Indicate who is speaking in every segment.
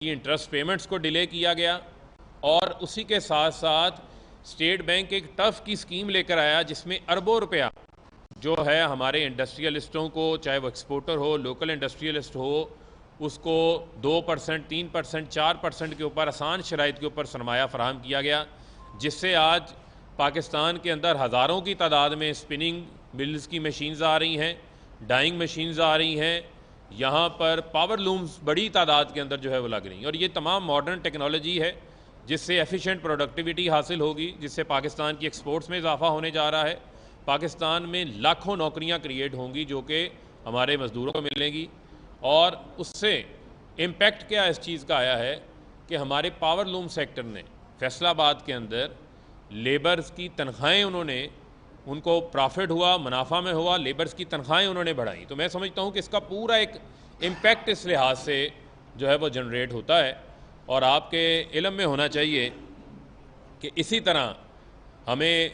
Speaker 1: की interest payments को delay किया गया और उसी के साथ साथ स्टेट बैंक एक टफ की स्कीम लेकर आया जिसमें अरबों रुपया जो है हमारे इंडस्ट्रियलिस्टों को, चाहे वो एक्सपोर्टर हो, लोकल इंडस्ट्रियलिस्ट हो, उसको 2%, 3%, 4% के ऊपर आसान शराइत के ऊपर सरमाया फराहम किया गया, जिससे आज पाकिस्तान के अंदर हज़ारों की तादाद में स्पिनिंग मिल्स की मशीन्स आ रही हैं, डाइंग मशीन्स आ रही हैं, यहाँ पर पावर लूम्स बड़ी तादाद के अंदर जो है वो लग रही हैं। और ये तमाम मॉडर्न टेक्नोलॉजी है जिससे एफिशिएंट प्रोडक्टिविटी हासिल होगी, जिससे पाकिस्तान की एक्सपोर्ट्स में इजाफा होने जा रहा है। पाकिस्तान में लाखों नौकरियां क्रिएट होंगी जो कि हमारे मज़दूरों को मिलेंगी। और उससे इम्पैक्ट क्या इस चीज़ का आया है कि हमारे पावर लूम सेक्टर ने फैसलाबाद के अंदर लेबर्स की तनख्वाहें उनको प्रॉफिट हुआ, मुनाफा में हुआ, लेबर्स की तनख्वाहें उन्होंने बढ़ाई। तो मैं समझता हूँ कि इसका पूरा एक इम्पैक्ट इस लिहाज से जो है वो जनरेट होता है। और आपके इल्म में होना चाहिए कि इसी तरह हमें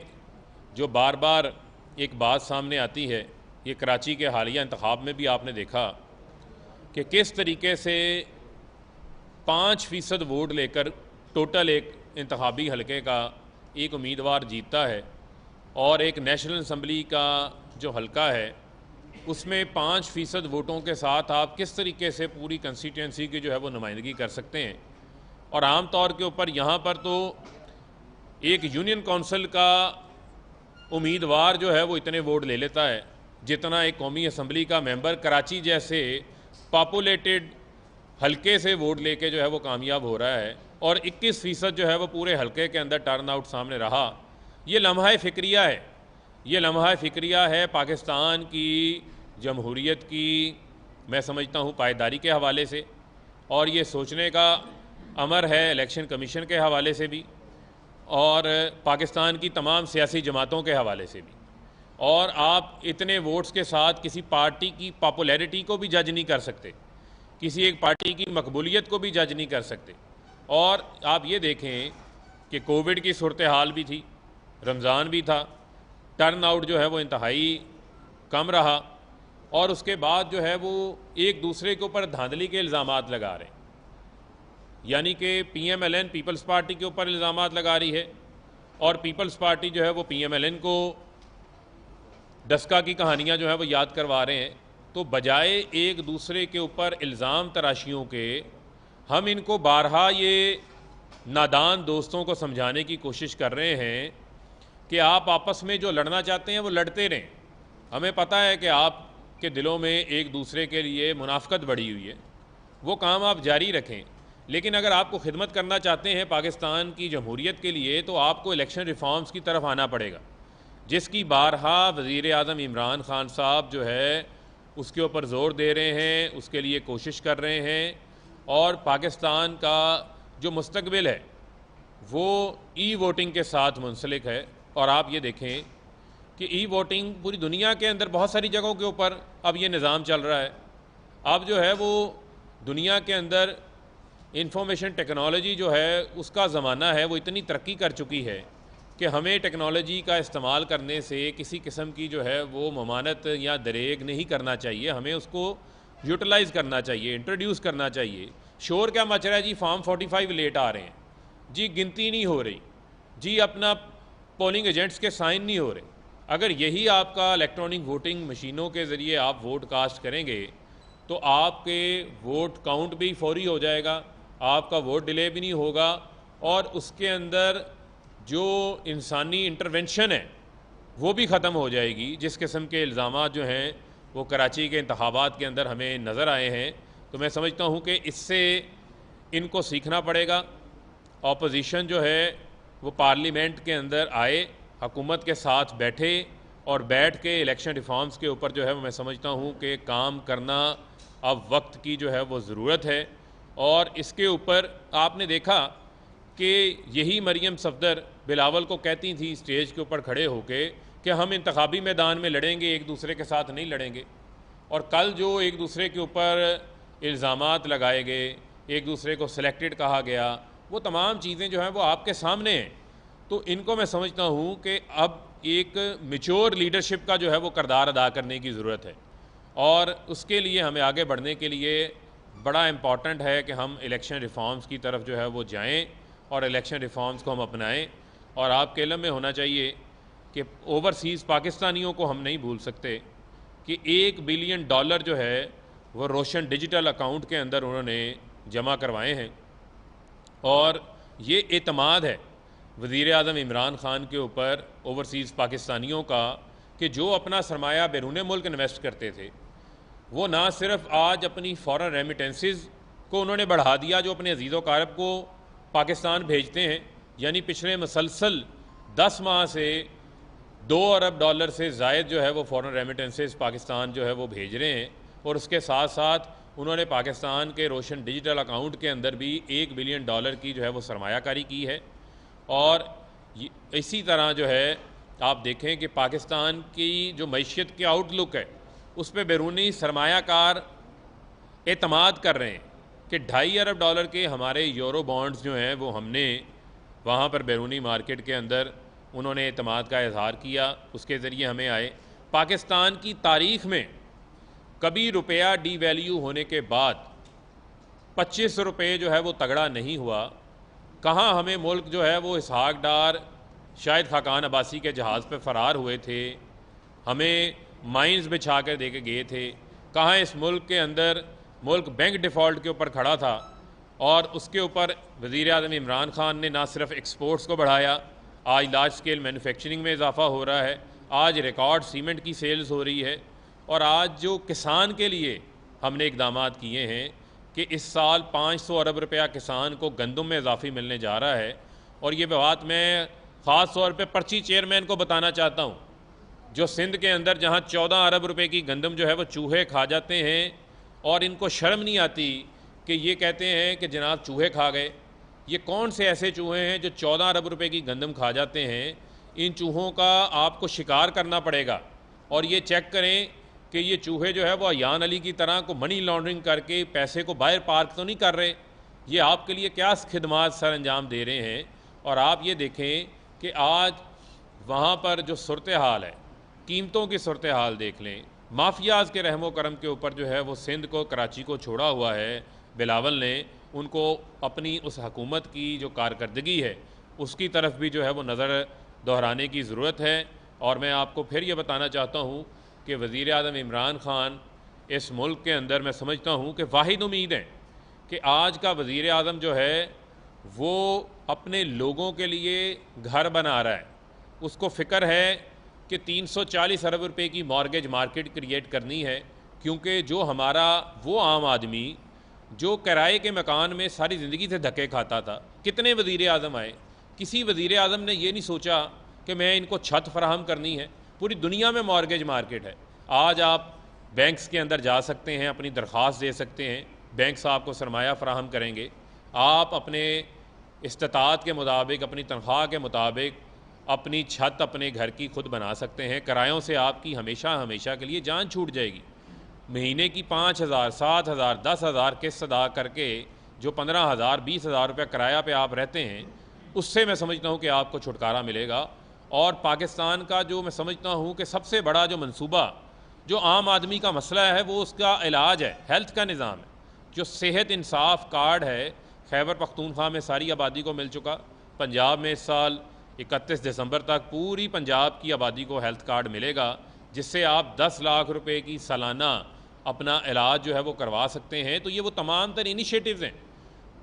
Speaker 1: जो बार बार एक बात सामने आती है, ये कराची के हालिया इंतखाब में भी आपने देखा कि किस तरीके से 5% वोट लेकर टोटल एक इंतखाबी हलके का एक उम्मीदवार जीतता है और एक नेशनल असम्बली का जो हलका है उसमें 5% वोटों के साथ आप किस तरीके से पूरी कंस्टिट्यूंसी की जो है वो नुमाइंदगी कर सकते हैं। और आम तौर के ऊपर यहाँ पर तो एक यूनियन काउंसिल का उम्मीदवार जो है वो इतने वोट ले लेता है जितना एक कौमी असम्बली का मेंबर कराची जैसे पॉपुलेटेड हलके से वोट लेके जो है वो कामयाब हो रहा है। और 21% जो है वो पूरे हलके के अंदर टर्न आउट सामने रहा। ये लम्हा फ़िक्रिया है, ये लम्हा फ़िक्रिया है पाकिस्तान की जमहूरियत की, मैं समझता हूँ पायदारी के हवाले से, और ये सोचने का अमर है इलेक्शन कमीशन के हवाले से भी और पाकिस्तान की तमाम सियासी जमातों के हवाले से भी। और आप इतने वोट्स के साथ किसी पार्टी की पॉपुलैरिटी को भी जज नहीं कर सकते, किसी एक पार्टी की मकबूलियत को भी जज नहीं कर सकते। और आप ये देखें कि कोविड की सूरत हाल भी थी, रमज़ान भी था, टर्न आउट जो है वो इंतहाई कम रहा और उसके बाद जो है वो एक दूसरे के ऊपर धांधली के इल्ज़ामात लगा रहे हैं। यानी कि PMLN पीपल्स पार्टी के ऊपर इल्ज़ामात लगा रही है और पीपल्स पार्टी जो है वो PMLN को डस्का की कहानियाँ जो है वो याद करवा रहे हैं। तो बजाय एक दूसरे के ऊपर इल्ज़ाम तराशियों के, हम इनको बारहा ये नादान दोस्तों को समझाने की कोशिश कर रहे हैं कि आप आपस में जो लड़ना चाहते हैं वो लड़ते रहें। हमें पता है कि आपके दिलों में एक दूसरे के लिए मुनाफ़कत बढ़ी हुई है, वो काम आप जारी रखें। लेकिन अगर आपको खिदमत करना चाहते हैं पाकिस्तान की जमहूरियत के लिए तो आपको इलेक्शन रिफॉर्म्स की तरफ आना पड़ेगा, जिसकी बारहा वज़ीर आज़म इमरान खान साहब जो है उसके ऊपर ज़ोर दे रहे हैं, उसके लिए कोशिश कर रहे हैं। और पाकिस्तान का जो मुस्तकबिल है वो ई-वोटिंग के साथ मुंसलिक है। और आप ये देखें कि ई-वोटिंग पूरी दुनिया के अंदर बहुत सारी जगहों के ऊपर अब ये निज़ाम चल रहा है। अब जो है वो दुनिया के अंदर इंफॉर्मेशन टेक्नोलॉजी जो है उसका ज़माना है, वो इतनी तरक्की कर चुकी है कि हमें टेक्नोलॉजी का इस्तेमाल करने से किसी किस्म की जो है वो ममानत या दरेग नहीं करना चाहिए, हमें उसको यूटिलाइज़ करना चाहिए, इंट्रोड्यूस करना चाहिए। शोर क्या मच रहा है जी, फॉर्म 45 लेट आ रहे हैं जी, गिनती नहीं हो रही जी, अपना पोलिंग एजेंट्स के साइन नहीं हो रहे। अगर यही आपका इलेक्ट्रॉनिक वोटिंग मशीनों के ज़रिए आप वोट कास्ट करेंगे तो आपके वोट काउंट भी फौरी हो जाएगा, आपका वोट डिले भी नहीं होगा और उसके अंदर जो इंसानी इंटरवेंशन है वो भी ख़त्म हो जाएगी। जिस किस्म के इल्ज़ामात जो हैं वो कराची के इंतखाबात के अंदर हमें नज़र आए हैं, तो मैं समझता हूँ कि इससे इनको सीखना पड़ेगा। ऑपोजिशन जो है वो पार्लियामेंट के अंदर आए, हुकूमत के साथ बैठे और बैठ के इलेक्शन रिफॉर्म्स के ऊपर जो है मैं समझता हूँ कि काम करना अब वक्त की जो है वो ज़रूरत है। और इसके ऊपर आपने देखा कि यही मरियम सफदर बिलावल को कहती थी स्टेज के ऊपर खड़े होके कि हम इंतखाबी मैदान में लड़ेंगे, एक दूसरे के साथ नहीं लड़ेंगे। और कल जो एक दूसरे के ऊपर इल्ज़ामात लगाए गए, एक दूसरे को सिलेक्टेड कहा गया, वो तमाम चीज़ें जो हैं वो आपके सामने हैं। तो इनको मैं समझता हूँ कि अब एक मैच्योर लीडरशिप का जो है वो किरदार अदा करने की ज़रूरत है और उसके लिए हमें आगे बढ़ने के लिए बड़ा इम्पॉर्टेंट है कि हम इलेक्शन रिफॉर्म्स की तरफ जो है वो जाएं और इलेक्शन रिफॉर्म्स को हम अपनाएं। और आपके इल्म में होना चाहिए कि ओवरसीज़ पाकिस्तानियों को हम नहीं भूल सकते कि $1 बिलियन जो है वो रोशन डिजिटल अकाउंट के अंदर उन्होंने जमा करवाए हैं। और ये एतमाद है वज़ीर आज़म इमरान ख़ान के ऊपर ओवरसीज़ पाकिस्तानियों का कि जो अपना सरमाया बैरून मुल्क इन्वेस्ट करते थे वो ना सिर्फ आज अपनी फ़ॉरेन रेमिटेंसेस को उन्होंने बढ़ा दिया जो अपने अजीज़ व कारब को पाकिस्तान भेजते हैं, यानी पिछले मुसलसल 10 माह से $2 अरब से ज़ायद जो है वो फ़ॉरेन रेमिटेंसेस पाकिस्तान जो है वो भेज रहे हैं। और उसके साथ साथ उन्होंने पाकिस्तान के रोशन डिजिटल अकाउंट के अंदर भी $1 बिलियन की जो है वो सरमायाकारी की है। और इसी तरह जो है आप देखें कि पाकिस्तान की जो मईशत की आउटलुक है उस पर बैरूनी सरमायाकार एतमाद कर रहे हैं कि $2.5 अरब के हमारे यूरो बॉन्ड्स जो हैं वो हमने वहाँ पर बैरूनी मार्केट के अंदर उन्होंने एतमाद का इजहार किया, उसके ज़रिए हमें आए। पाकिस्तान की तारीख़ में कभी रुपया डी वैल्यू होने के बाद 25 रुपये जो है वो तगड़ा नहीं हुआ। कहाँ हमें मुल्क जो है वो इसहाक डार शायद खाकान अब्बासी के जहाज़ पर फ़रार हुए थे, हमें माइंस बिछा कर दे के गए थे। कहाँ इस मुल्क के अंदर मुल्क बैंक डिफ़ॉल्ट के ऊपर खड़ा था और उसके ऊपर वज़ीर आज़म इमरान ख़ान ने ना सिर्फ एक्सपोर्ट्स को बढ़ाया, आज लार्ज स्केल मैन्युफैक्चरिंग में इजाफ़ा हो रहा है, आज रिकॉर्ड सीमेंट की सेल्स हो रही है। और आज जो किसान के लिए हमने इकदाम किए हैं कि इस साल 500 अरब रुपया किसान को गंदम में इजाफी मिलने जा रहा है। और ये बात मैं ख़ास तौर पे पर्ची चेयरमैन को बताना चाहता हूँ, जो सिंध के अंदर जहाँ 14 अरब रुपए की गंदम जो है वो चूहे खा जाते हैं और इनको शर्म नहीं आती कि ये कहते हैं कि जनाब चूहे खा गए। ये कौन से ऐसे चूहे हैं जो 14 अरब रुपए की गंदम खा जाते हैं? इन चूहों का आपको शिकार करना पड़ेगा। और ये चेक करें कि ये चूहे जो है वो अयान अली की तरह को मनी लॉन्ड्रिंग करके पैसे को बाहर पार्क तो नहीं कर रहे। ये आपके लिए क्या खिदमात सर अंजाम दे रहे हैं? और आप ये देखें कि आज वहाँ पर जो सूरत हाल है, कीमतों की सूरत हाल देख लें। माफियाज़ के रहमो करम के ऊपर जो है वो सिंध को, कराची को छोड़ा हुआ है बिलावल ने। उनको अपनी उस हकूमत की जो कारकर्दगी है उसकी तरफ भी जो है वो नज़र दोहराने की ज़रूरत है। और मैं आपको फिर ये बताना चाहता हूँ कि वज़ीर आज़म इमरान ख़ान इस मुल्क के अंदर मैं समझता हूँ कि वाहिद उम्मीद है कि आज का वज़ीर आज़म जो है वो अपने लोगों के लिए घर बना रहा है। उसको फ़िक्र है कि 340 अरब रुपए की मॉर्गेज मार्केट क्रिएट करनी है, क्योंकि जो हमारा वो आम आदमी जो किराए के मकान में सारी ज़िंदगी से धक्के खाता था, कितने वज़ीर आज़म आए, किसी वज़ीर आज़म ने ये नहीं सोचा कि मैं इनको छत फराहम करनी है। पूरी दुनिया में मॉर्गेज मार्केट है। आज आप बैंक्स के अंदर जा सकते हैं, अपनी दरख्वास्त दे सकते हैं, बैंक्स आपको सरमाया फराहम करेंगे। आप अपने इस्तात के मुताबिक, अपनी तनख्वाह के मुताबिक अपनी छत अपने घर की खुद बना सकते हैं। किरायों से आपकी हमेशा हमेशा के लिए जान छूट जाएगी। महीने की 5,000, 7,000, 10,000 किस्त अदा करके जो 15,000, 20,000 रुपये किराया पे आप रहते हैं, उससे मैं समझता हूँ कि आपको छुटकारा मिलेगा। और पाकिस्तान का जो मैं समझता हूँ कि सबसे बड़ा जो मंसूबा जो आम आदमी का मसला है वो उसका इलाज है, हेल्थ का निज़ाम है। जो सेहत इंसाफ कार्ड है खैबर पख्तूनख्वा में सारी आबादी को मिल चुका। पंजाब में इस साल 31 दिसंबर तक पूरी पंजाब की आबादी को हेल्थ कार्ड मिलेगा, जिससे आप 10 लाख रुपए की सालाना अपना इलाज जो है वो करवा सकते हैं। तो ये वो तमाम तर इनिशिएटिव्स हैं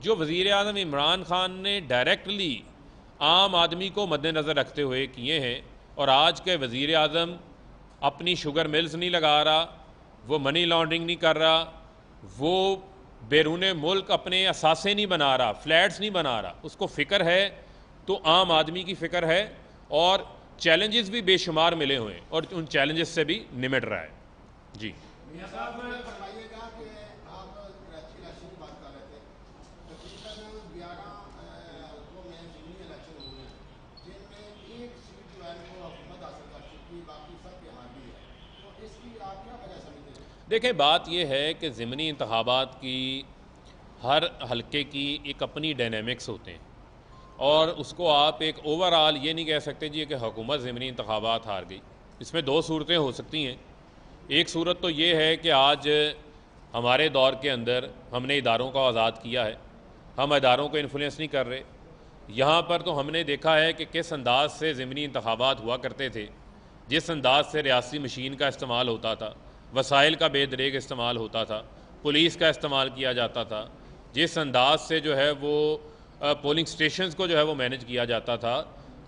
Speaker 1: जो वज़ीर आज़म इमरान ख़ान ने डायरेक्टली आम आदमी को मद्देनज़र रखते हुए किए हैं। और आज के वज़ीर आज़म अपनी शुगर मिल्स नहीं लगा रहा, वो मनी लॉन्ड्रिंग नहीं कर रहा, वो बैरून मुल्क अपने असासे नहीं बना रहा, फ्लैट्स नहीं बना रहा। उसको फ़िक्र है तो आम आदमी की फ़िक्र है। और चैलेंजेस भी बेशुमार मिले हुए हैं और उन चैलेंजेस से भी निमट रहा है। जी देखें, बात यह है कि ज़िमनी इंतखाबात की हर हलके की एक अपनी डायनेमिक्स होते हैं और उसको आप एक ओवरऑल ये नहीं कह सकते जी कि हुकूमत ज़िमनी इंतखाबात हार गई। इसमें दो सूरतें हो सकती हैं। एक सूरत तो ये है कि आज हमारे दौर के अंदर हमने इदारों को आज़ाद किया है, हम इदारों को इन्फ्लुएंस नहीं कर रहे। यहाँ पर तो हमने देखा है कि किस अंदाज से ज़िमनी इंतखाबात हुआ करते थे, जिस अंदाज से रियासी मशीन का इस्तेमाल होता था, वसाइल का बेदरेग इस्तेमाल होता था, पुलिस का इस्तेमाल किया जाता था, जिस अंदाज से जो है वो पोलिंग स्टेशंस को जो है वो मैनेज किया जाता था,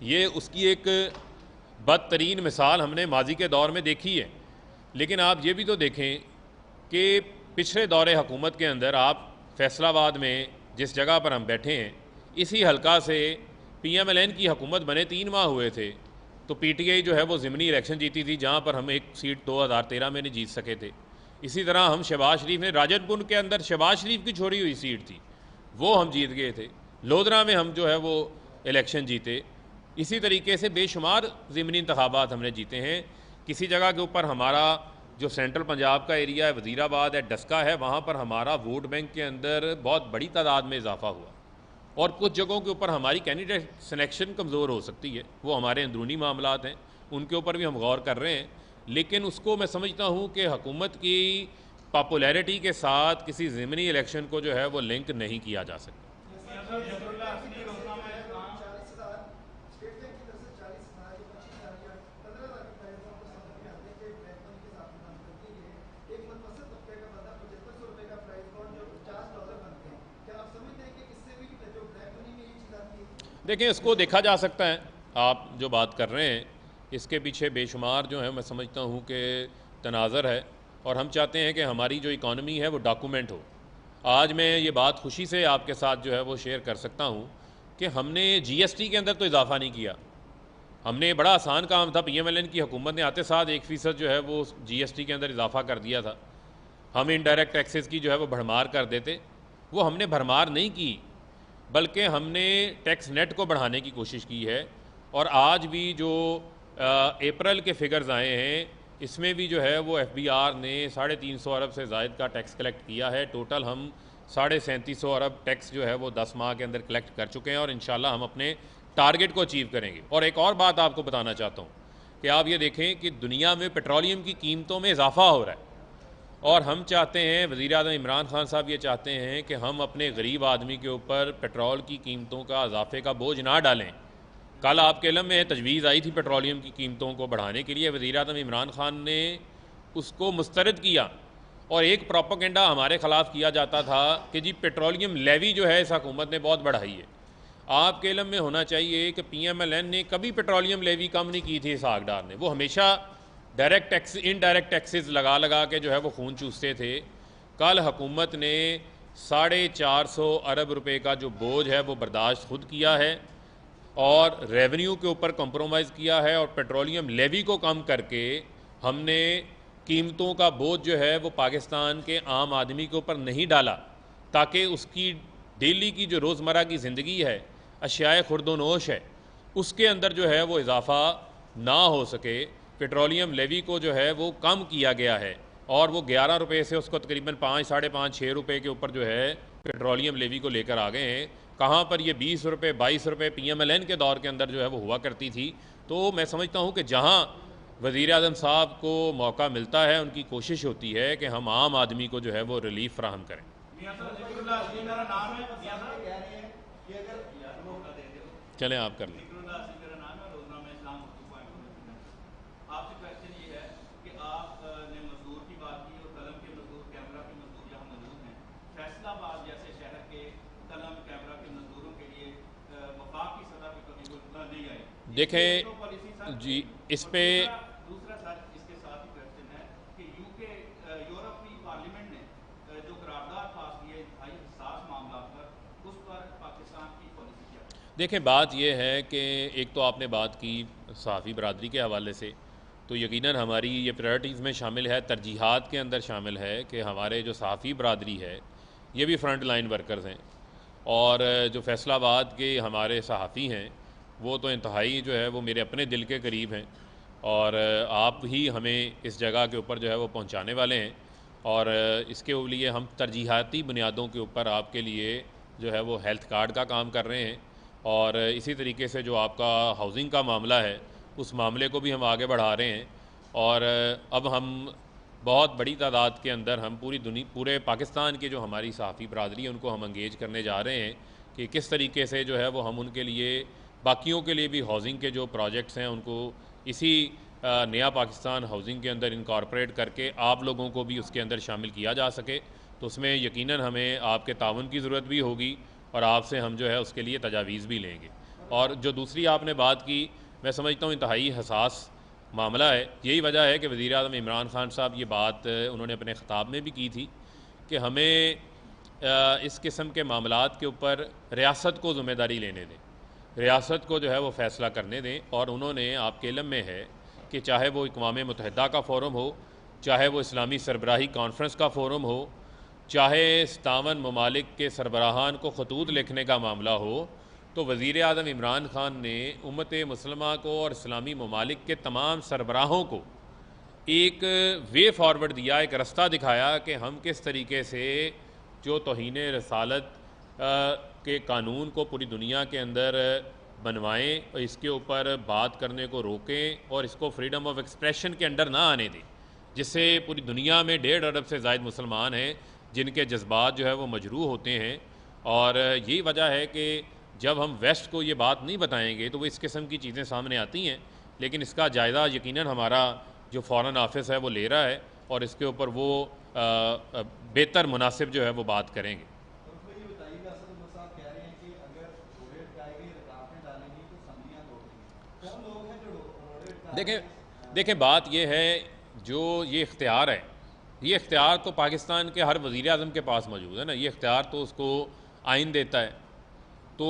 Speaker 1: ये उसकी एक बदतरीन मिसाल हमने माजी के दौर में देखी है। लेकिन आप ये भी तो देखें कि पिछले दौरे हुकूमत के अंदर आप फैसलाबाद में जिस जगह पर हम बैठे हैं, इसी हलका से PMLN की हुकूमत बने 3 माह हुए थे, तो PTI जो है वो ज़िमनी इलेक्शन जीती थी, जहाँ पर हम एक सीट 2013 में नहीं जीत सके थे। इसी तरह हम शहबाज शरीफ ने राजनपुर के अंदर शहबाज शरीफ की छोड़ी हुई सीट थी, वो हम जीत गए थे। लोधरा में हम जो है वो इलेक्शन जीते। इसी तरीके से बेशुमार ज़िमनी इंतखाबात हमने जीते हैं। किसी जगह के ऊपर हमारा जो सेंट्रल पंजाब का एरिया है, वज़ीराबाद है, डस्का है, वहाँ पर हमारा वोट बैंक के अंदर बहुत बड़ी तादाद में इजाफा हुआ, और कुछ जगहों के ऊपर हमारी कैंडिडेट सिलेक्शन कमज़ोर हो सकती है। वो हमारे अंदरूनी मामलात हैं, उनके ऊपर भी हम गौर कर रहे हैं। लेकिन उसको मैं समझता हूँ कि हुकूमत की पॉपुलैरिटी के साथ किसी ज़िमनी इलेक्शन को जो है वो लिंक नहीं किया जा सकता। देखिए, इसको देखा जा सकता है। आप जो बात कर रहे हैं इसके पीछे बेशुमार जो है मैं समझता हूँ कि तनाज़र है, और हम चाहते हैं कि हमारी जो इकॉनमी है वो डॉक्यूमेंट हो। आज मैं ये बात खुशी से आपके साथ जो है वो शेयर कर सकता हूँ कि हमने GST के अंदर तो इजाफ़ा नहीं किया। हमने बड़ा आसान काम था, PMLN की हुकूमत ने आते साथ 1% जो है वो GST के अंदर इजाफ़ा कर दिया था। हम इनडायरेक्ट टैक्सेस की जो है वो भरमार कर देते, वो हमने भरमार नहीं की, बल्कि हमने टैक्स नेट को बढ़ाने की कोशिश की है। और आज भी जो अप्रैल के फिगर्स आए हैं, इसमें भी जो है वो FBR ने 350 अरब से ज़ायद का टैक्स कलेक्ट किया है। टोटल हम 3750 अरब टैक्स जो है वो 10 माह के अंदर कलेक्ट कर चुके हैं, और इंशाल्लाह हम अपने टारगेट को अचीव करेंगे। और एक और बात आपको बताना चाहता हूँ कि आप ये देखें कि दुनिया में पेट्रोलियम की कीमतों में इजाफा हो रहा है, और हम चाहते हैं, वज़ीर-ए-आज़म इमरान खान साहब ये चाहते हैं कि हम अपने गरीब आदमी के ऊपर पेट्रोल की कीमतों का इजाफे का बोझ ना डालें। कल आपके इल्म में तजवीज़ आई थी पेट्रोलियम की कीमतों को बढ़ाने के लिए, वज़ीर-ए-आज़म इमरान खान ने उसको मुस्तरद किया, और एक प्रोपेगेंडा हमारे ख़िलाफ़ किया जाता था कि जी पेट्रोलियम लेवी जो है इस हुकूमत ने बहुत बढ़ाई है। आपके इल्म में होना चाहिए कि PMLN ने कभी पेट्रोलियम लेवी कम नहीं की थी। इसहाक़ ने वो हमेशा डायरेक्ट टैक्स इनडायरेक्ट टैक्सेस लगा लगा के जो है वो खून चूसते थे। कल हुकूमत ने 450 अरब रुपए का जो बोझ है वो बर्दाश्त खुद किया है, और रेवेन्यू के ऊपर कॉम्प्रोमाइज़ किया है, और पेट्रोलियम लेवी को कम करके हमने कीमतों का बोझ जो है वो पाकिस्तान के आम आदमी के ऊपर नहीं डाला, ताकि उसकी डेली की जो रोज़मर्रा की ज़िंदगी है, अशियाए खुर्दोनोश है, उसके अंदर जो है वो इजाफ़ा ना हो सके। पेट्रोलियम लेवी को जो है वो कम किया गया है, और वो 11 रुपये से उसको तकरीबन 5, साढ़े 5, 6 रुपये के ऊपर जो है पेट्रोलियम लेवी को लेकर आ गए हैं। कहाँ पर ये 20 रुपये 22 रुपये PMLN के दौर के अंदर जो है वो हुआ करती थी। तो मैं समझता हूँ कि जहाँ वज़ीर-ए-आज़म साहब को मौका मिलता है, उनकी कोशिश होती है कि हम आम आदमी को जो है वो रिलीफ फ्राहम करें। चलें, आप कर लें। देखें जी, इस पे
Speaker 2: दूसरा सर इसके साथ ही क्वेश्चन है कि यूरोपीय पार्लियामेंट ने जो करारदाद पास की है इंतहाई हसास मामला पर, उस पर पाकिस्तान की पॉलिसी क्या है?
Speaker 1: देखें, बात यह है कि एक तो आपने बात की सहाफ़ी बरादरी के हवाले से, तो यकीनन हमारी ये प्रायोरिटीज़ में शामिल है, तरजीहात के अंदर शामिल है कि हमारे जो सहाफ़ी बरादरी है ये भी फ्रंट लाइन वर्कर्स हैं, और जो फैसलाबाद के हमारे सहाफ़ी हैं वो तो इंतहाई जो है वो मेरे अपने दिल के करीब हैं, और आप ही हमें इस जगह के ऊपर जो है वो पहुंचाने वाले हैं, और इसके लिए हम तरजीहाती बुनियादों के ऊपर आपके लिए जो है वो हेल्थ कार्ड का काम कर रहे हैं, और इसी तरीके से जो आपका हाउसिंग का मामला है उस मामले को भी हम आगे बढ़ा रहे हैं। और अब हम बहुत बड़ी तादाद के अंदर हम पूरे पाकिस्तान के जो हमारी सहाफ़ी बरदरी है उनको हम इंगेज करने जा रहे हैं कि किस तरीके से जो है वो हम उनके लिए, बाकियों के लिए भी हाउसिंग के जो प्रोजेक्ट्स हैं उनको इसी नया पाकिस्तान हाउसिंग के अंदर इनकॉर्पोरेट करके आप लोगों को भी उसके अंदर शामिल किया जा सके। तो उसमें यकीनन हमें आपके ताउन की ज़रूरत भी होगी और आपसे हम जो है उसके लिए तजावीज़ भी लेंगे। और जो दूसरी आपने बात की, मैं समझता हूँ इंतहाई हसास मामला है। यही वजह है कि वज़ीर आज़म इमरान खान साहब ये बात उन्होंने अपने ख़िताब में भी की थी कि हमें इस किस्म के मामलात के ऊपर रियासत को ज़िम्मेदारी लेने दें, रियासत को जो है वो फ़ैसला करने दें। और उन्होंने, आपके इल्म में है कि चाहे वो अक़वाम मुत्तहिदा का फ़ोरम हो, चाहे वो इस्लामी सरबराही कॉन्फ्रेंस का फ़ोरम हो, चाहे 57 ममालिक के सरबराहान को ख़तूत लिखने का मामला हो, तो वज़ीर आज़म इमरान खान ने उम्मत मुस्लिमा को और इस्लामी ममालिक के तमाम सरबराहों को एक वे फॉरवर्ड दिया, एक रास्ता दिखाया कि हम किस तरीके से जो तौहीन रसालत के कानून को पूरी दुनिया के अंदर बनवाएं और इसके ऊपर बात करने को रोकें और इसको फ्रीडम ऑफ एक्सप्रेशन के अंडर ना आने दें, जिससे पूरी दुनिया में 1.5 अरब से ज़ायद मुसलमान हैं जिनके जज्बात जो है वो मजरूह होते हैं। और यही वजह है कि जब हम वेस्ट को ये बात नहीं बताएंगे तो वो इस किस्म की चीज़ें सामने आती हैं। लेकिन इसका जायज़ा यकीनन हमारा जो फ़ॉरेन ऑफिस है वो ले रहा है और इसके ऊपर वो बेहतर मुनासिब जो है वो बात करेंगे। देखें बात ये है, जो ये इख्तियार है, ये इख्तियार तो पाकिस्तान के हर वज़ीर आज़म के पास मौजूद है ना। ये इख्तियार तो उसको आइन देता है। तो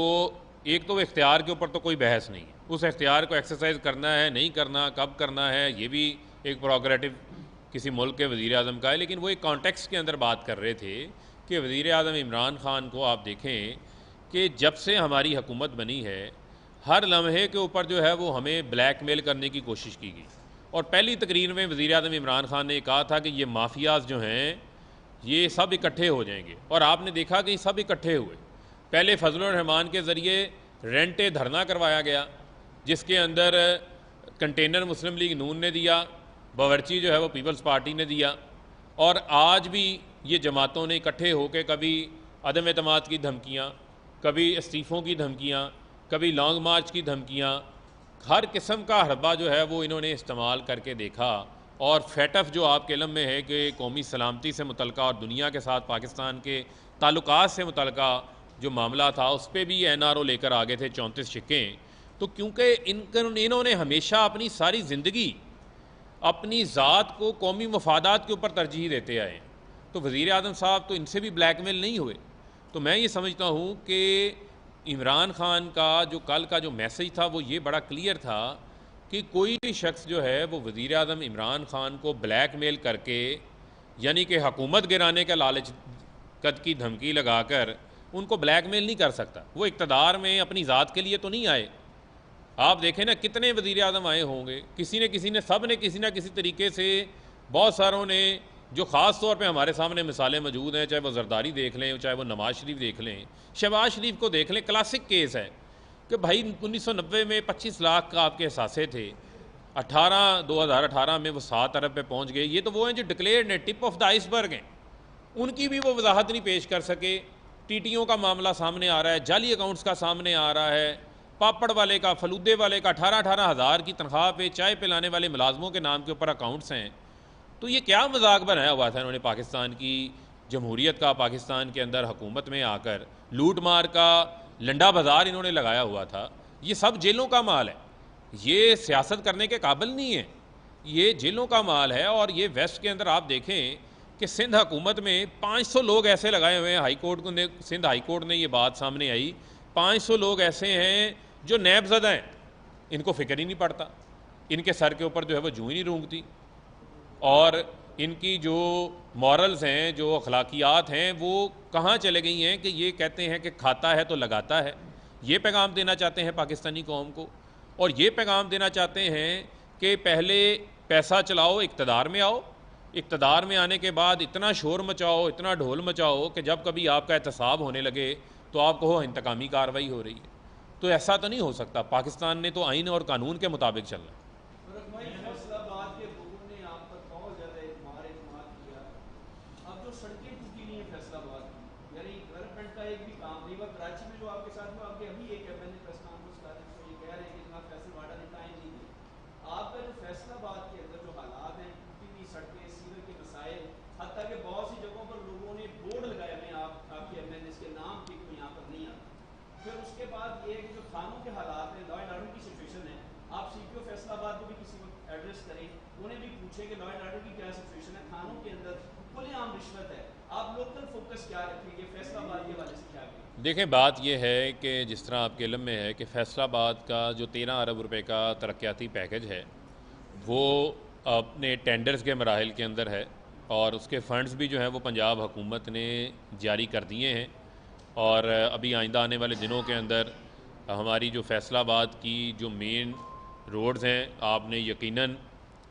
Speaker 1: एक तो वो इख्तियार के ऊपर तो कोई बहस नहीं है, उस इख्तियार को एक्सरसाइज करना है नहीं करना, कब करना है, ये भी एक प्रोग्रेटिव किसी मुल्क के वज़ीर आज़म का है। लेकिन वो एक कॉन्टेक्स्ट के अंदर बात कर रहे थे कि वज़ीर आज़म इमरान खान को आप देखें कि जब से हमारी हुकूमत बनी है हर लम्हे के ऊपर जो है वो हमें ब्लैकमेल करने की कोशिश की गई। और पहली तकरीर में वज़ीर आज़म इमरान खान ने कहा था कि ये माफियाज जो हैं ये सब इकट्ठे हो जाएंगे, और आपने देखा कि सब इकट्ठे हुए। पहले फजलुर रहमान के ज़रिए रेंटे धरना करवाया गया, जिसके अंदर कंटेनर मुस्लिम लीग नून ने दिया, बावर्ची जो है वो पीपल्स पार्टी ने दिया, और आज भी ये जमातों ने इकट्ठे होकर कभी अदम एतमाद की धमकियाँ, कभी इस्तीफ़ों की धमकियाँ, कभी लॉन्ग मार्च की धमकियाँ, हर किस्म का हरबा जो है वो इन्होंने इस्तेमाल करके देखा। और फैटफ जो आपके इल्म में है कि कौमी सलामती से मुतल्लिक़ और दुनिया के साथ पाकिस्तान के ताल्लुकात से मुतल्लिक़ जो मामला था उस पर भी NRO लेकर आ गए थे 34 शिक्कें। तो क्योंकि इन्होंने हमेशा अपनी सारी ज़िंदगी अपनी ज़ात को कौमी मफादात के ऊपर तरजीह देते आए, तो वज़ीर आज़म साहब तो इनसे भी ब्लैकमेल नहीं हुए। तो मैं ये समझता हूँ कि इमरान खान का जो कल का जो मैसेज था वो ये बड़ा क्लियर था कि कोई भी शख्स जो है वो वज़ीर आज़म इमरान खान को ब्लैकमेल करके, यानी कि हुकूमत गिराने का लालच कद की धमकी लगाकर उनको ब्लैकमेल नहीं कर सकता। वो इक़्तिदार में अपनी ज़ात के लिए तो नहीं आए। आप देखें ना कितने वज़ीर आज़म आए होंगे, किसी ने सब ने किसी ना किसी तरीके से, बहुत सारों ने, जो ख़ास तौर पे हमारे सामने मिसालें मौजूद हैं, चाहे वो जरदारी देख लें, चाहे वो नवाज़ शरीफ देख लें, शहबाज शरीफ को देख लें। क्लासिक केस है कि भाई 1990 में 25 लाख का आपके एहसासे थे, 2018 में वो 7 अरब पे पहुँच गए। ये तो वो हैं जो डिक्लेयर्ड हैं, टिप ऑफ द आइसबर्ग हैं, उनकी भी वो वजाहत नहीं पेश कर सके। टीटीओ का मामला सामने आ रहा है, जाली अकाउंट्स का सामने आ रहा है, पापड़ वाले का, फलूदे वाले का 18-18 हज़ार की तनख्वाह पे चाय पिलाने वाले मुलाजमों के नाम के ऊपर अकाउंट्स हैं। तो ये क्या मजाक बनाया हुआ था इन्होंने पाकिस्तान की जमहूरियत का, पाकिस्तान के अंदर हुकूमत में आकर लूट मार का लंडा बाजार इन्होंने लगाया हुआ था। ये सब जेलों का माल है, ये सियासत करने के काबिल नहीं है, ये जेलों का माल है। और ये वेस्ट के अंदर आप देखें कि सिंध हुकूमत में 500 लोग ऐसे लगाए हुए हैं। हाईकोर्ट ने, सिंध हाईकोर्ट ने ये बात सामने आई, 500 लोग ऐसे हैं जो नैबज़दा हैं, इनको फ़िक्र ही नहीं पड़ता, इनके सर के ऊपर जो है वो जूँ ही नहीं रूंगती, और इनकी जो मॉरल्स हैं, जो अखलाकियात हैं, वो कहाँ चले गई हैं कि ये कहते हैं कि खाता है तो लगाता है। ये पैगाम देना चाहते हैं पाकिस्तानी कौम को, और ये पैगाम देना चाहते हैं कि पहले पैसा चलाओ, इक़्तिदार में आओ, इक़्तिदार में आने के बाद इतना शोर मचाओ, इतना ढोल मचाओ कि जब कभी आपका एहतसाब होने लगे तो आप कहो इंतकामी कार्रवाई हो रही है। तो ऐसा तो नहीं हो सकता। पाकिस्तान ने तो आइन और कानून के मुताबिक चलना है।
Speaker 2: आपके साथ में आपके अभी एक एमएलए प्रेस कॉन्फ्रेंस कर रहे हैं, तो ये कह रहे हैं कि जनाब फैसल वाडा ने टाइम नहीं दिया। आपका जो फैसलाबाद के अंदर जो हालात हैं, टूटी हुई सड़कें, सीवर के मसाइल, हत्ता कि बहुत सी जगहों पर लोगों ने बोर्ड लगाए हुए हैं आपके एमएलए के नाम के कोई यहाँ पर नहीं आता। फिर उसके बाद ये है कि जो थानों के हालात हैं, लॉ एंड ऑर्डर की सिचुएशन है, आप सीपीओ फैसलाबाद को भी किसी वक्त एड्रेस करें, उन्हें भी पूछें कि लॉ एंड ऑर्डर की क्या सिचुएशन है, थानों के अंदर खुलेआम रिश्वत है, आप लोकल फोकस क्या रखेंगे, फैसलाबाद के वाले से क्या करेंगे?
Speaker 1: देखें, बात यह है कि जिस तरह आपके इल्म में है कि फैसलाबाद का जो 13 अरब रुपए का तरक्याती पैकेज है वो अपने टेंडर्स के मराहल के अंदर है और उसके फ़ंड्स भी जो हैं वो पंजाब हुकूमत ने जारी कर दिए हैं और अभी आइंदा आने वाले दिनों के अंदर हमारी जो फैसलाबाद की जो मेन रोड्स हैं, आपने यकीनन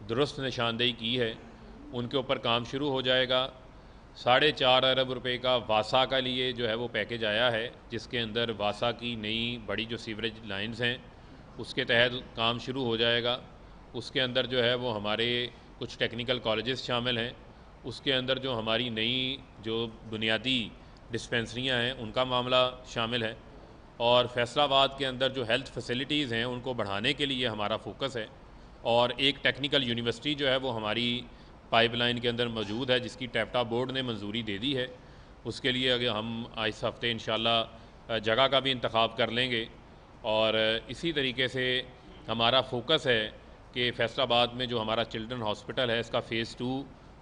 Speaker 1: दुरुस्त निशानदेही की है, उनके ऊपर काम शुरू हो जाएगा। 4.5 अरब रुपए का वासा का लिए जो है वो पैकेज आया है, जिसके अंदर वासा की नई बड़ी जो सीवरेज लाइंस हैं उसके तहत काम शुरू हो जाएगा। उसके अंदर जो है वो हमारे कुछ टेक्निकल कॉलेजेस शामिल हैं, उसके अंदर जो हमारी नई जो बुनियादी डिस्पेंसरियां हैं उनका मामला शामिल है और फैसलाबाद के अंदर जो हेल्थ फैसिलिटीज़ हैं उनको बढ़ाने के लिए हमारा फोकस है और एक टेक्निकल यूनिवर्सिटी जो है वो हमारी पाइपलाइन के अंदर मौजूद है, जिसकी टैप्टा बोर्ड ने मंजूरी दे दी है। उसके लिए अगर हम इस हफ़्ते इंशाल्लाह जगह का भी इंतखाब कर लेंगे और इसी तरीके से हमारा फोकस है कि फैसलाबाद में जो हमारा चिल्ड्रन हॉस्पिटल है इसका फ़ेज़ 2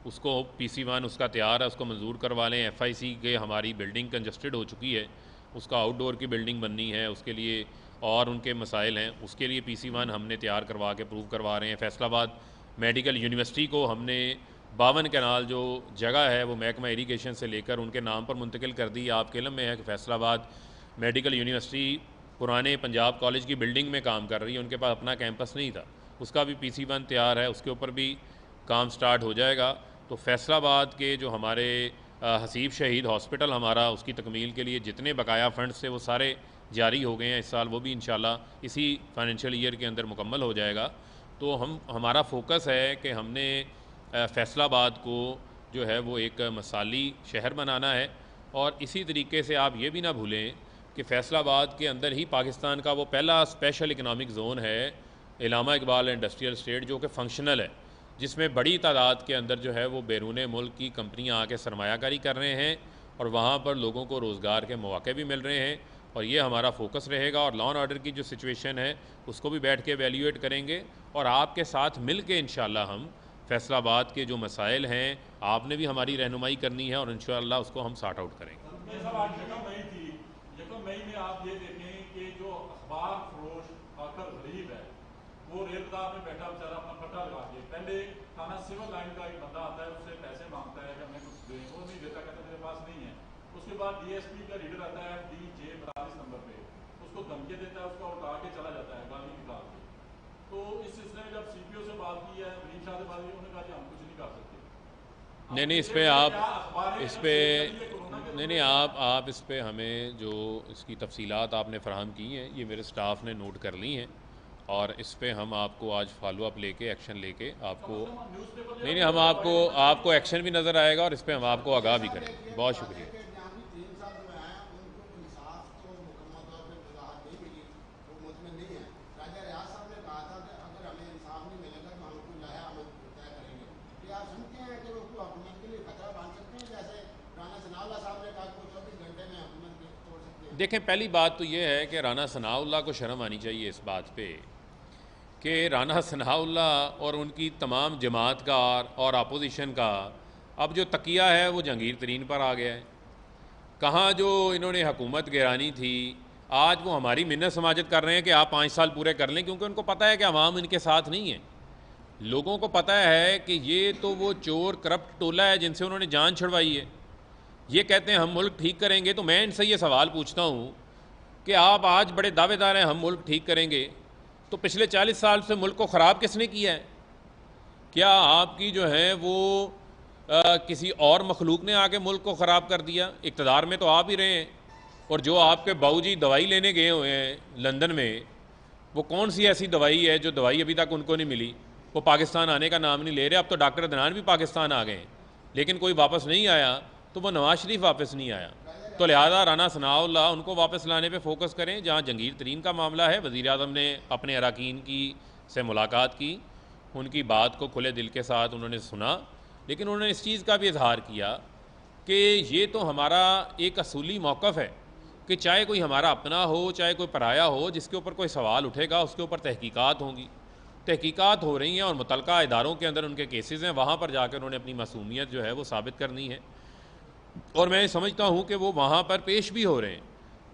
Speaker 1: उसको PC1 उसका तैयार है, उसको मंजूर करवा लें। FIC के हमारी बिल्डिंग कंजस्टेड हो चुकी है, उसका आउटडोर की बिल्डिंग बननी है, उसके लिए और उनके मसाइल हैं, उसके लिए PC1 हमने तैयार करवा के प्रूव करवा रहे हैं। फैसलाबाद मेडिकल यूनिवर्सिटी को हमने 52 कनाल जो जगह है वो महकमा इरीगेशन से लेकर उनके नाम पर मुंतकिल कर दी। आपके इल्म में है कि फैसलाबाद मेडिकल यूनिवर्सिटी पुराने पंजाब कॉलेज की बिल्डिंग में काम कर रही है, उनके पास अपना कैंपस नहीं था, उसका भी PC1 तैयार है, उसके ऊपर भी काम स्टार्ट हो जाएगा। तो फैसलाबाद के जो हमारे हसीब शहीद हॉस्पिटल हमारा उसकी तकमील के लिए जितने बकाया फ़ंड्स थे वो सारे जारी हो गए हैं इस साल, वो भी इंशाल्लाह इसी फाइनेंशियल ईयर के अंदर मुकम्मल हो जाएगा। तो हमारा फोकस है कि हमने फैसलाबाद को जो है वो एक मसाली शहर बनाना है और इसी तरीके से आप ये भी ना भूलें कि फैसलाबाद के अंदर ही पाकिस्तान का वो पहला स्पेशल इकनॉमिक ज़ोन है इलामा इकबाल इंडस्ट्रियल स्टेट, जो कि फंक्शनल है, जिसमें बड़ी तादाद के अंदर जो है वो बैरून मुल्क की कंपनियां आके सरमायाकारी कर रहे हैं और वहाँ पर लोगों को रोज़गार के मौके भी मिल रहे हैं और ये हमारा फोकस रहेगा। और लॉ एंड ऑर्डर की जो सिचुएशन है उसको भी बैठ के एवेल्यूएट करेंगे और आपके साथ मिल के इंशाल्लाह हम फैसलाबाद के जो मसाइल हैं आपने भी हमारी रहनुमाई करनी है और इंशाल्लाह उसको हम सॉर्ट आउट करेंगे।
Speaker 3: मई में आप ये देखें कि जो अखबार फरोश आकर गरीब है वो रेलगाह में बैठा बेचारा अपना पट्टा लगा के, पहले थाना सिविल लाइन का एक बंदा आता है, उससे पैसे मांगता है कि हमें कुछ दें, वो नहीं देता, कहता मेरे पास नहीं है। उसके बाद DSP का रीडर आता है DJ 42 नंबर पे, उसको धमकी देता है, उसको उठा के चला जाता है गाली निकाल के। तो इस सिलसिले में जब CPO से बात की है, मरीम शाह से बात की, उन्होंने कहा कि हम कुछ नहीं कर सकते।
Speaker 1: नहीं इस पे आप इस पे नहीं आप इस पे हमें जो इसकी तफसीलात आपने फ़राहम की हैं ये मेरे स्टाफ ने नोट कर ली हैं और इस पे हम आपको आज फॉलो अप लेके एक्शन लेके आपको नहीं हम आपको एक्शन भी नज़र आएगा और इस पे हम आपको आगाह भी करेंगे। बहुत शुक्रिया। देखें, पहली बात तो ये है कि राना सनाउल्लाह को शर्म आनी चाहिए इस बात पे कि राना सनाउल्लाह और उनकी तमाम जमात का और अपोजिशन का अब जो तकिया है वो जहांगीर तरीन पर आ गया है। कहाँ जो इन्होंने हुकूमत गिरानी थी, आज वो हमारी मिन्नत समाजत कर रहे हैं कि आप 5 साल पूरे कर लें, क्योंकि उनको पता है कि अवाम इनके साथ नहीं है। लोगों को पता है कि ये तो वो चोर करप्ट टोला है जिनसे उन्होंने जान छुड़वाई है। ये कहते हैं हम मुल्क ठीक करेंगे, तो मैं इनसे ये सवाल पूछता हूँ कि आप आज बड़े दावेदार हैं हम मुल्क ठीक करेंगे, तो पिछले 40 साल से मुल्क को ख़राब किसने किया है? क्या आपकी जो है वो किसी और मखलूक ने आके मुल्क को ख़राब कर दिया? इक़्तिदार में तो आप ही रहे हैं और जो आपके बाबूजी दवाई लेने गए हुए हैं लंदन में, वो कौन सी ऐसी दवाई है जो दवाई अभी तक उनको नहीं मिली? वो पाकिस्तान आने का नाम नहीं ले रहे। अब तो डॉक्टर अदनान भी पाकिस्तान आ गए हैं, लेकिन कोई वापस नहीं आया, तो वो नवाज शरीफ वापस नहीं आया। तो लिहाजा राना सनाउल्लाह उनको वापस लाने पे फोकस करें। जहाँ जंगीर तरीन का मामला है, वज़ीर आज़म ने अपने अरकान की से मुलाकात की, उनकी बात को खुले दिल के साथ उन्होंने सुना, लेकिन उन्होंने इस चीज़ का भी इजहार किया कि ये तो हमारा एक असूली मौक़िफ़ है कि चाहे कोई हमारा अपना हो चाहे कोई पराया हो, जिसके ऊपर कोई सवाल उठेगा उसके ऊपर तहकीकात होंगी। तहकीकात हो रही हैं और मुतलका इदारों के अंदर उनके केसेस हैं, वहाँ पर जाकर उन्होंने अपनी मासूमियत जो है वो साबित करनी है, और मैं समझता हूँ कि वो वहाँ पर पेश भी हो रहे हैं।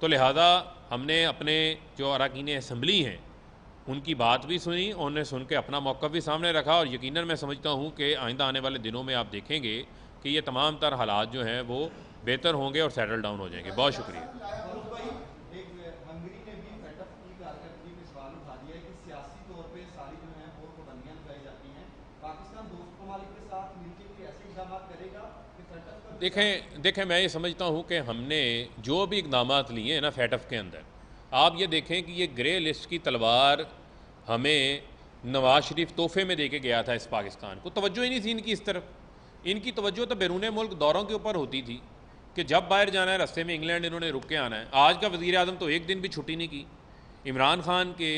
Speaker 1: तो लिहाजा हमने अपने जो अरकान असम्बली हैं उनकी बात भी सुनी, उन्हें सुन के अपना मौक़िफ़ भी सामने रखा, और यकीनन मैं समझता हूँ कि आइंदा आने वाले दिनों में आप देखेंगे कि ये तमाम तर हालात जो हैं वो बेहतर होंगे और सेटल डाउन हो जाएंगे। बहुत शुक्रिया। देखें मैं ये समझता हूँ कि हमने जो भी इक़दामात लिए हैं ना फैटफ के अंदर, आप ये देखें कि ये ग्रे लिस्ट की तलवार हमें नवाज शरीफ तोहफे में दे के गया था इस पाकिस्तान को। तवज्जो ही नहीं थी इनकी इस तरफ। इनकी तवज्जो तो बैरून मुल्क दौरों के ऊपर होती थी कि जब बाहर जाना है रास्ते में इंग्लैंड इन्होंने रुक के आना है। आज का वज़ीर आज़म तो एक दिन भी छुट्टी नहीं की। इमरान खान के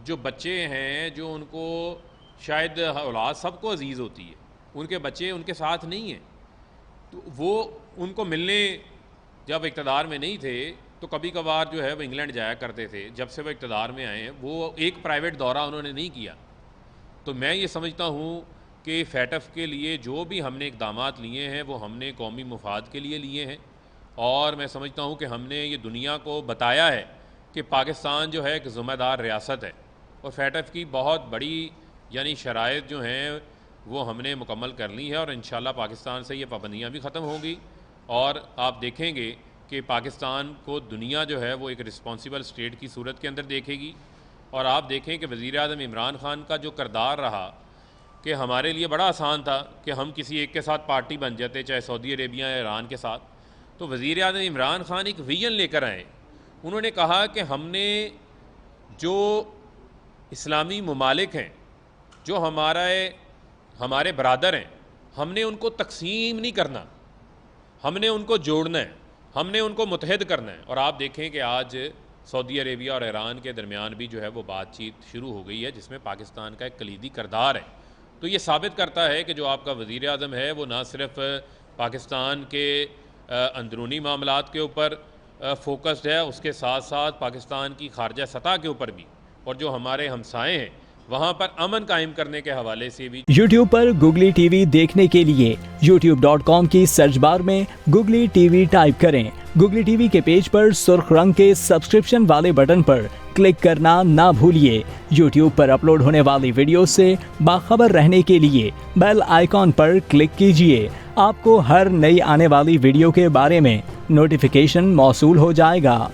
Speaker 1: जो बच्चे हैं, जो उनको शायद औलाद सबको अजीज़ होती है, उनके बच्चे उनके साथ नहीं हैं, तो वो उनको मिलने जब इक़्तिदार में नहीं थे तो कभी कभार जो है वो इंग्लैंड जाया करते थे। जब से वो इक़्तिदार में आए हैं वो एक प्राइवेट दौरा उन्होंने नहीं किया। तो मैं ये समझता हूँ कि फैटफ के लिए जो भी हमने इक़दामात लिए हैं वो हमने कौमी मुफाद के लिए लिए हैं, और मैं समझता हूँ कि हमने ये दुनिया को बताया है कि पाकिस्तान जो है एक ज़िम्मेदार रियासत है, और फैटफ की बहुत बड़ी यानी शराइत जो हैं वो हमने मुकम्मल कर ली है, और इंशाल्लाह पाकिस्तान से ये पाबंदियाँ भी ख़त्म होंगी, और आप देखेंगे कि पाकिस्तान को दुनिया जो है वो एक रिस्पॉन्सिबल स्टेट की सूरत के अंदर देखेगी। और आप देखें कि वज़ीर आज़म इमरान खान का जो किरदार रहा कि हमारे लिए बड़ा आसान था कि हम किसी एक के साथ पार्टी बन जाते, चाहे सऊदी अरेबिया या ईरान के साथ। तो वज़ीर आज़म इमरान खान एक विजन लेकर आए। उन्होंने कहा कि हमने जो इस्लामी ममालिक हैं, जो हमारे बरादर हैं, हमने उनको तकसीम नहीं करना, हमने उनको जोड़ना है, हमने उनको मुत्तहिद करना है। और आप देखें कि आज सऊदी अरेबिया और ईरान के दरमियान भी जो है वो बातचीत शुरू हो गई है, जिसमें पाकिस्तान का एक कलीदी किरदार है। तो ये साबित करता है कि जो आपका वज़ीर आज़म है वो ना सिर्फ पाकिस्तान के अंदरूनी मामलात के ऊपर फोकस्ड है, उसके साथ साथ पाकिस्तान की खारजा सतह के ऊपर भी, और जो हमारे हमसाए हैं वहाँ पर अमन कायम करने के हवाले से भी।
Speaker 4: YouTube पर Googly TV देखने के लिए youtube.com की सर्च बार में Googly TV टाइप करें। Googly TV के पेज पर सुर्ख रंग के सब्सक्रिप्शन वाले बटन पर क्लिक करना ना भूलिए। YouTube पर अपलोड होने वाली वीडियो से बाखबर रहने के लिए बेल आइकॉन पर क्लिक कीजिए। आपको हर नई आने वाली वीडियो के बारे में नोटिफिकेशन मौसूल हो जाएगा।